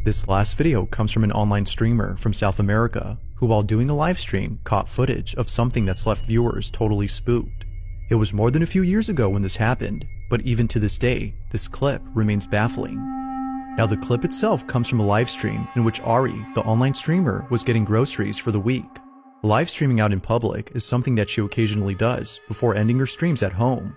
This last video comes from an online streamer from South America who, while doing a live stream, caught footage of something that's left viewers totally spooked. It was more than a few years ago when this happened, but even to this day, this clip remains baffling. Now, the clip itself comes from a live stream in which Ari, the online streamer, was getting groceries for the week. Live streaming out in public is something that she occasionally does before ending her streams at home.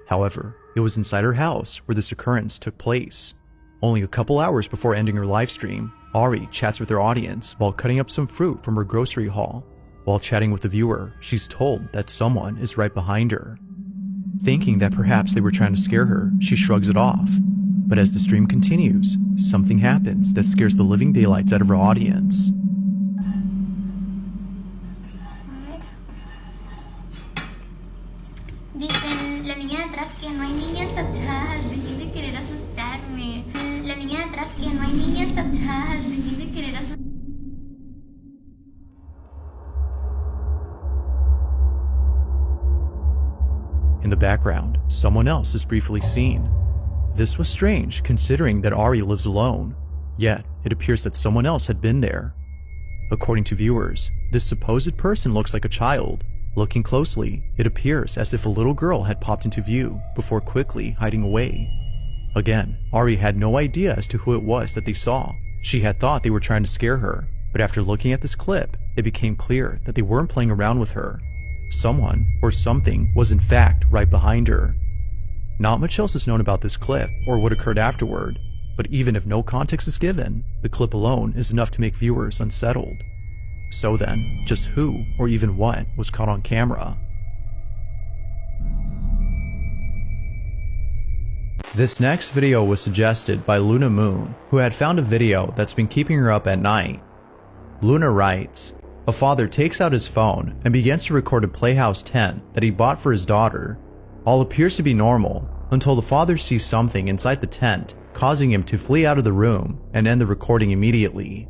However, it was inside her house where this occurrence took place. Only a couple hours before ending her live stream, Ari chats with her audience while cutting up some fruit from her grocery haul. While chatting with the viewer, she's told that someone is right behind her. Thinking that perhaps they were trying to scare her, she shrugs it off. But as the stream continues, something happens that scares the living daylights out of her audience. Dicen, la niña de atrás que no hay niñas atrás, dejé de querer asustarme. La niña de atrás que no hay niñas atrás, dejé de querer asustarme. In the background, someone else is briefly seen. This was strange considering that Ari lives alone, yet it appears that someone else had been there. According to viewers, this supposed person looks like a child. Looking closely, it appears as if a little girl had popped into view before quickly hiding away. Again, Ari had no idea as to who it was that they saw. She had thought they were trying to scare her, but after looking at this clip, it became clear that they weren't playing around with her. Someone or something was in fact right behind her. Not much else is known about this clip or what occurred afterward, but even if no context is given, the clip alone is enough to make viewers unsettled. So then, just who or even what was caught on camera? This next video was suggested by Luna Moon, who had found a video that's been keeping her up at night. Luna writes, a father takes out his phone and begins to record a Playhouse tent that he bought for his daughter. All appears to be normal until the father sees something inside the tent, causing him to flee out of the room and end the recording immediately.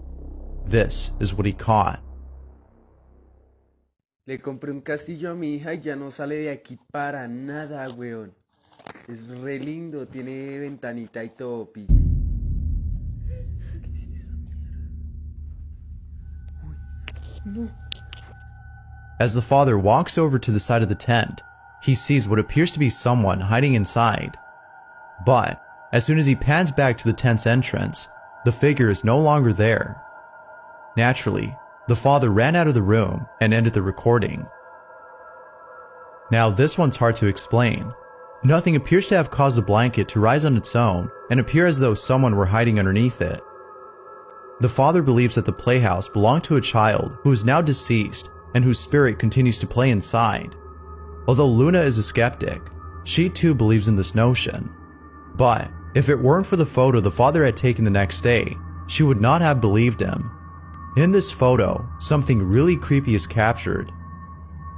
This is what he caught. Le compré un castillo a mi hija y ya no sale de aquí para nada, weón. Es re lindo, tiene ventanita y todo, pille. ¿Qué es esa mierda? Uy, no. As the father walks over to the side of the tent, he sees what appears to be someone hiding inside. But as soon as he pans back to the tent's entrance, the figure is no longer there. Naturally, the father ran out of the room and ended the recording. Now, this one's hard to explain. Nothing appears to have caused the blanket to rise on its own and appear as though someone were hiding underneath it. The father believes that the playhouse belonged to a child who is now deceased and whose spirit continues to play inside. Although Luna is a skeptic, she too believes in this notion. But if it weren't for the photo the father had taken the next day, she would not have believed him. In this photo, something really creepy is captured.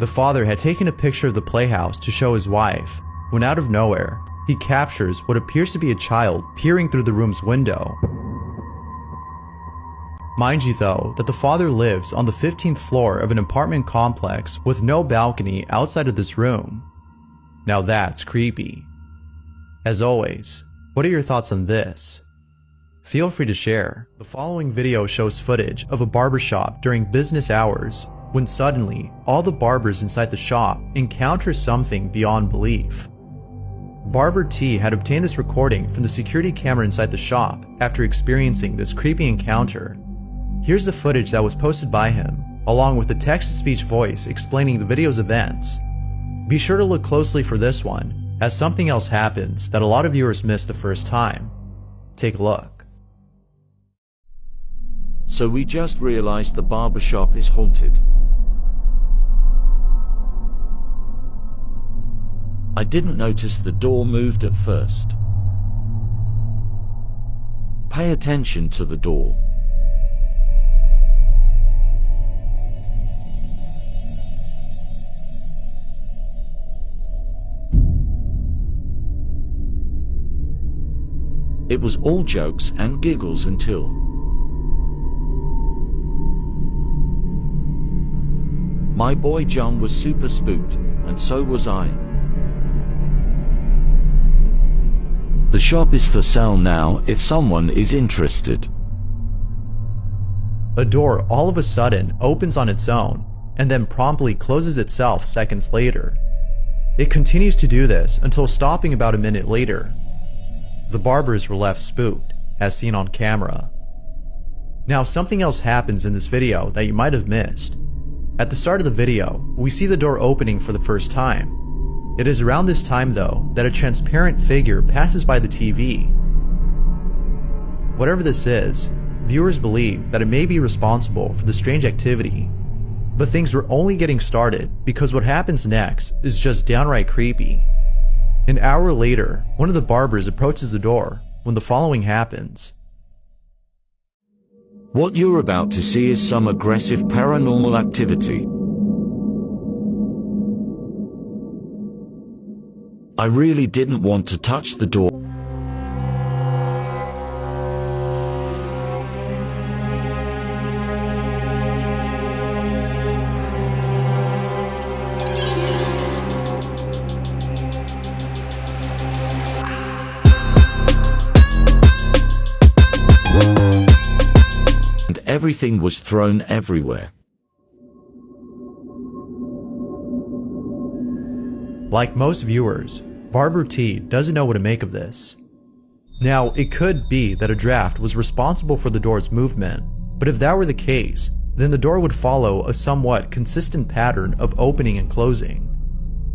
The father had taken a picture of the playhouse to show his wife, when out of nowhere, he captures what appears to be a child peering through the room's window. Mind you though, that the father lives on the 15th floor of an apartment complex with no balcony outside of this room. Now that's creepy. As always, what are your thoughts on this? Feel free to share. The following video shows footage of a barbershop during business hours when suddenly all the barbers inside the shop encounter something beyond belief. Barber T had obtained this recording from the security camera inside the shop after experiencing this creepy encounter. Here's the footage that was posted by him, along with the text-to-speech voice explaining the video's events. Be sure to look closely for this one, as something else happens that a lot of viewers missed the first time. Take a look. So we just realized the barbershop is haunted. I didn't notice the door moved at first. Pay attention to the door. It was all jokes and giggles until my boy John was super spooked, and so was I. The shop is for sale now if someone is interested. A door all of a sudden opens on its own and then promptly closes itself seconds later. It continues to do this until stopping about a minute later. The barbers were left spooked, as seen on camera. Now, something else happens in this video that you might have missed. At the start of the video, we see the door opening for the first time. It is around this time, though, that a transparent figure passes by the TV. Whatever this is, viewers believe that it may be responsible for the strange activity. But things were only getting started because what happens next is just downright creepy. An hour later, one of the barbers approaches the door when the following happens. What you're about to see is some aggressive paranormal activity. I really didn't want to touch the door. And everything was thrown everywhere. Like most viewers, Barber T doesn't know what to make of this. Now, it could be that a draft was responsible for the door's movement, but if that were the case, then the door would follow a somewhat consistent pattern of opening and closing.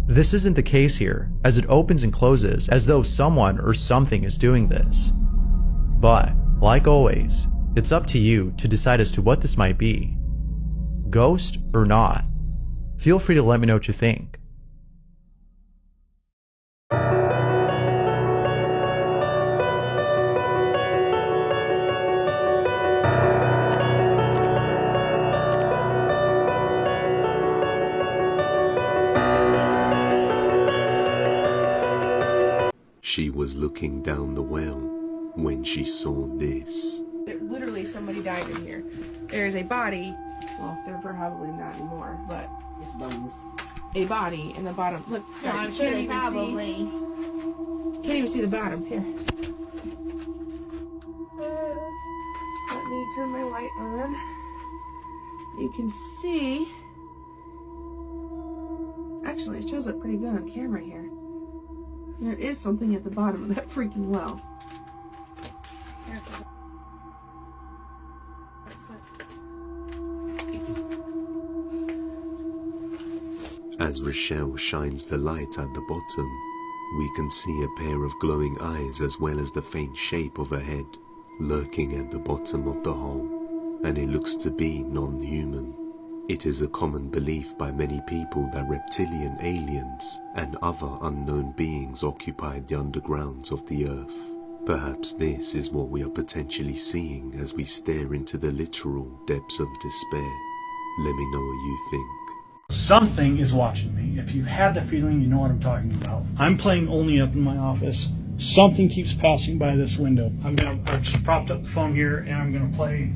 This isn't the case here, as it opens and closes as though someone or something is doing this. But, like always, it's up to you to decide as to what this might be. Ghost or not? Feel free to let me know what you think. She was looking down the well when she saw this. Literally, somebody died in here. There is a body. Well, they're probably not anymore, but it's bones. A body in the bottom. Look, No, I'm sure they probably. Can't even see the bottom. Here. Let me turn my light on. You can see. Actually, it shows up pretty good on camera here. There is something at the bottom of that freaking well. As Rochelle shines the light at the bottom, we can see a pair of glowing eyes as well as the faint shape of a head lurking at the bottom of the hole, and it looks to be non-human. It is a common belief by many people that reptilian aliens and other unknown beings occupy the undergrounds of the earth. Perhaps this is what we are potentially seeing as we stare into the literal depths of despair. Let me know what you think. Something is watching me. If you've had the feeling, you know what I'm talking about. I'm playing only up in my office. Something keeps passing by this window. I've just propped up the phone here and I'm gonna play.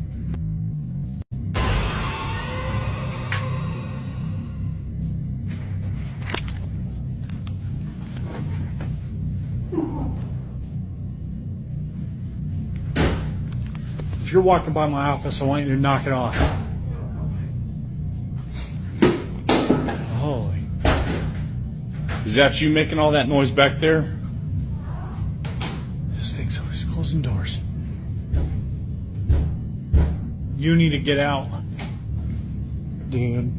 If you're walking by my office, I want you to knock it off. Holy. Is that you making all that noise back there? This thing's always closing doors. You need to get out. Dude,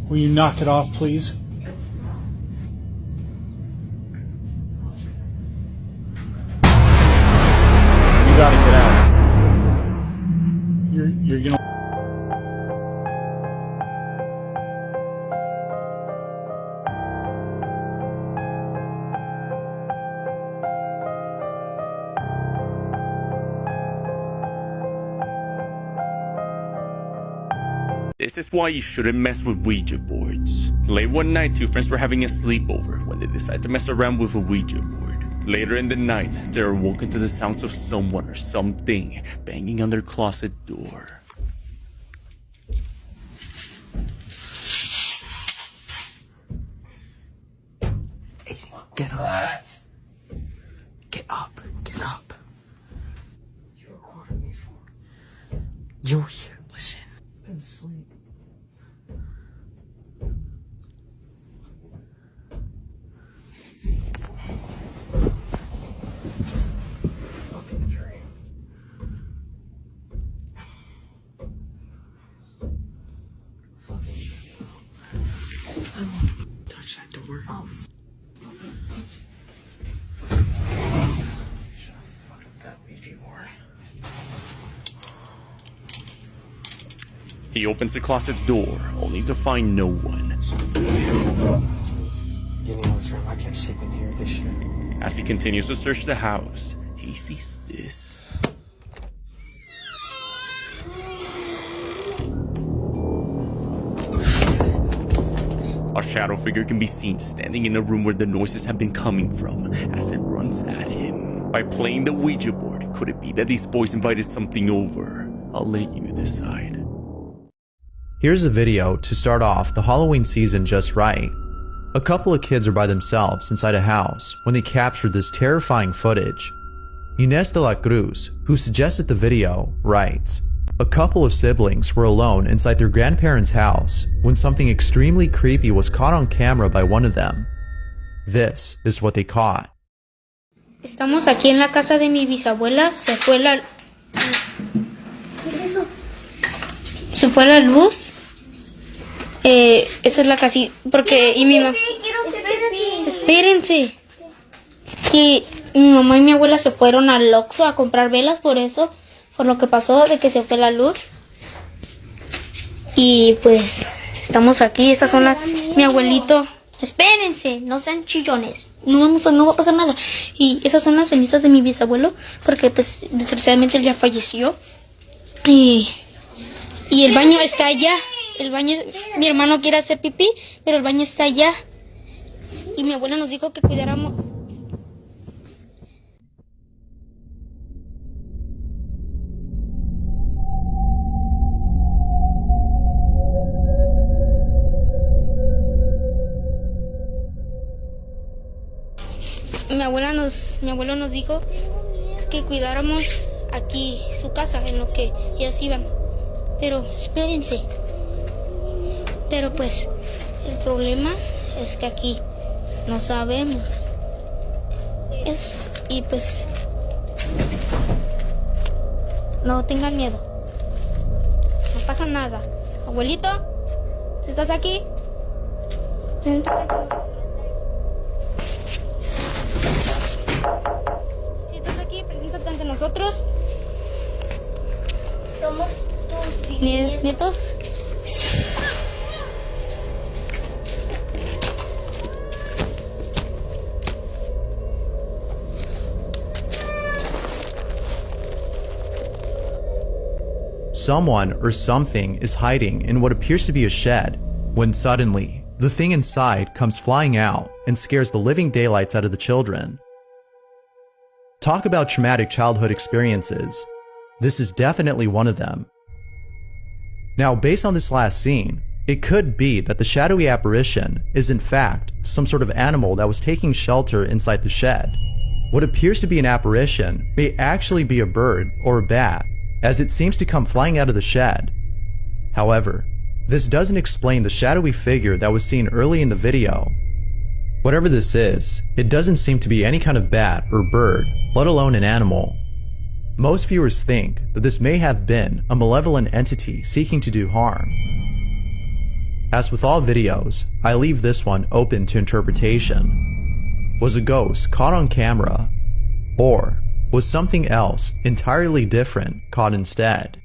will you knock it off, please? You gotta get out. You're gonna. This is why you shouldn't mess with Ouija boards. Late one night, two friends were having a sleepover when they decided to mess around with a Ouija board. Later in the night, they were woken to the sounds of someone or something banging on their closet door. Get up. Get up. Get up. You recorded me for. You're here. Listen. He opens the closet door, only to find no one. Get me in this room. I can't sleep in here with this shit. As he continues to search the house, he sees this. A shadow figure can be seen standing in a room where the noises have been coming from as it runs at him. By playing the Ouija board, could it be that his voice invited something over? I'll let you decide. Here's a video to start off the Halloween season just right. A couple of kids are by themselves inside a house when they capture this terrifying footage. Inés de la Cruz, who suggested the video, writes, "A couple of siblings were alone inside their grandparents' house when something extremely creepy was caught on camera by one of them. This is what they caught." Estamos aquí en la casa de mi bisabuela. Se fue la... ¿Qué es eso? Se fue la luz. Esa es la casita. Porque... Y mi mamá... Espérense. Y mi mamá y mi abuela se fueron al Oxxo a comprar velas por eso. Por lo que pasó de que se fue la luz. Y pues... Estamos aquí. Esas son las... Mi abuelito... Espérense. No sean chillones. No va a pasar nada. Y esas son las cenizas de mi bisabuelo. Porque pues desgraciadamente él ya falleció. Y el baño está allá. El baño, mi hermano quiere hacer pipí, pero el baño está allá. Y mi abuela nos dijo que cuidáramos. Mi abuelo nos dijo que cuidáramos aquí su casa en lo que ellas iban. Pero espérense. Pero pues el problema es que aquí no sabemos. Y pues no tengan miedo. No pasa nada. Abuelito, ¿si estás aquí? Preséntate con nosotros. Si estás aquí, preséntate ante nosotros. Somos tus bisnietos. ¿Nietos? Someone or something is hiding in what appears to be a shed, when suddenly, the thing inside comes flying out and scares the living daylights out of the children. Talk about traumatic childhood experiences. This is definitely one of them. Now, based on this last scene, it could be that the shadowy apparition is in fact some sort of animal that was taking shelter inside the shed. What appears to be an apparition may actually be a bird or a bat, as it seems to come flying out of the shed. However, this doesn't explain the shadowy figure that was seen early in the video. Whatever this is, it doesn't seem to be any kind of bat or bird, let alone an animal. Most viewers think that this may have been a malevolent entity seeking to do harm. As with all videos, I leave this one open to interpretation. Was a ghost caught on camera? Or was something else entirely different caught instead?